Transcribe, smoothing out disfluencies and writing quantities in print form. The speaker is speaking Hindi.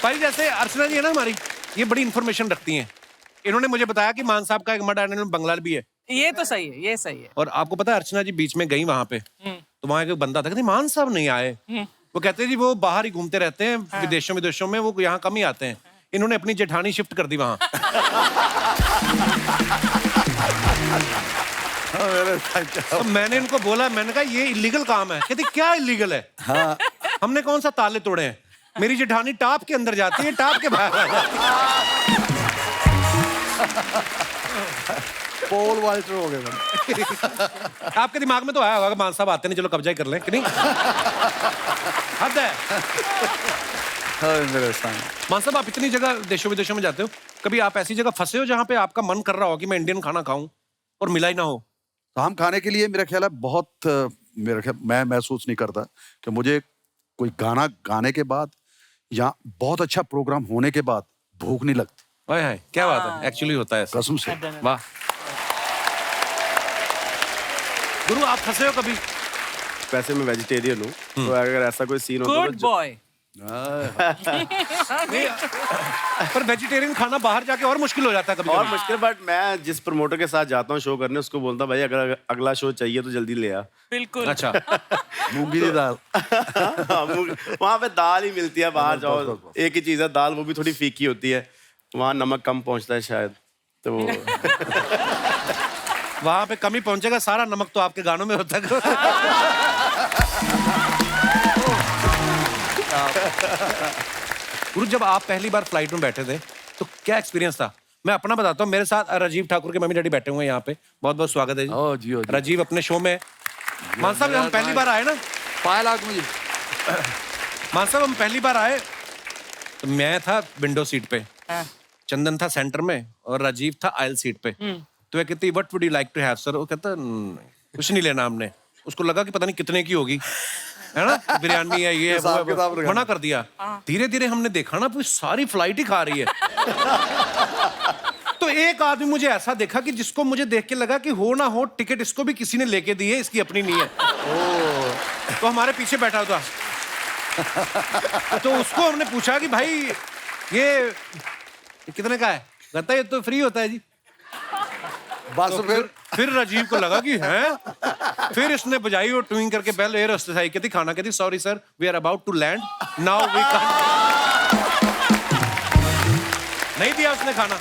भाई जैसे अर्चना जी है ना हमारी, ये बड़ी इंफॉर्मेशन रखती हैं। इन्होंने मुझे बताया कि मान साहब का एक मड आइलैंड में बंगला भी है। ये तो सही है, ये सही है। और आपको पता है अर्चना जी बीच में गई वहां पे, तो वहां एक बंदा था, कहते मान साहब नहीं आए। वो कहते जी वो बाहर ही घूमते रहते हैं, विदेशों विदेशों में, वो यहाँ कम ही आते हैं। इन्होंने अपनी जेठानी शिफ्ट कर दी वहां। तो मैंने इनको बोला, मैंने कहा ये इलीगल काम है। कहती क्या इलीगल है? हाँ। हमने कौन सा ताले तोड़े हैं? मेरी जेठानी टाप के अंदर जाती है, टाप के बाहर आ जाती है। पोल वाल्टर हो गए। आपके दिमाग में तो आया होगा मान साहब आते नहीं, चलो कब्जा ही कर लें, कि नहीं? हद है। मान साहब आप इतनी जगह देशों विदेशों में जाते हो, कभी आप ऐसी जगह फंसे हो जहां पे आपका मन कर रहा हो कि मैं इंडियन खाना खाऊं और मिला ही ना हो? तो हम खाने के लिए मेरा ख्याल है बहुत मेरा ख्याल मैं महसूस नहीं करता कि मुझे कोई गाना गाने के बाद या बहुत अच्छा प्रोग्राम होने के बाद भूख नहीं लगती। ओए हाय, क्या बात है, एक्चुअली होता है ऐसा। कसम से। वाह। गुरु आप फंसे हो कभी? वैसे मैं वेजिटेरियन हूँ, तो अगर ऐसा कोई सीन होता गुड बॉय। पर वेजिटेरियन खाना बाहर जाके और मुश्किल हो जाता है कभी और कभी। मुश्किल, बट मैं जिस प्रमोटर के साथ जाता हूँ शो करने, उसको बोलता भाई अगर अगला शो चाहिए तो जल्दी ले आ। बिल्कुल। अच्छा। मूंगी की दाल। वहाँ पे दाल ही मिलती है, बाहर जाओ एक ही चीज है दाल, वो भी थोड़ी फीकी होती है, वहाँ नमक कम पहुँचता है शायद, तो वहां पे कमी पहुंचेगा, सारा नमक तो आपके गानों में होता है। गुरु जब आप पहली बार फ्लाइट में बैठे थे तो क्या एक्सपीरियंस था? मैं अपना बताता हूँ, मेरे साथ राजीव ठाकुर के मम्मी डैडी बैठे हुए हैं यहाँ पे, बहुत बहुत स्वागत है जी। ओ जी, राजीव अपने शो में। मान साहब हम पहली बार आए ना, मुझे मान साहब हम पहली बार आए तो मैं था विंडो सीट पे, चंदन था सेंटर में और राजीव था आयल सीट पे। तो वह कहती what would you like to have sir? वो कहता कुछ नहीं लेना हमने। उसको लगा कि पता नहीं कितने की होगी, है ना, बिरयानी है ये है, वो है, मना कर दिया। धीरे धीरे हमने देखा ना पूरी सारी फ्लाइट ही खा रही है। तो एक आदमी मुझे ऐसा देखा कि जिसको मुझे देख के लगा कि हो ना हो टिकट इसको भी किसी ने लेके दी है, इसकी अपनी नहीं है। तो हमारे पीछे बैठा था। तो उसको हमने पूछा कि भाई ये कितने का है? कहता है ये तो फ्री होता है जी। बस तो फिर राजीव को लगा कि है, फिर इसने बजाई और ट्विंग करके बेल एयर होस्टेस आई, कहती खाना, कहती sorry sir we are about to land now we can't. नहीं दिया उसने खाना।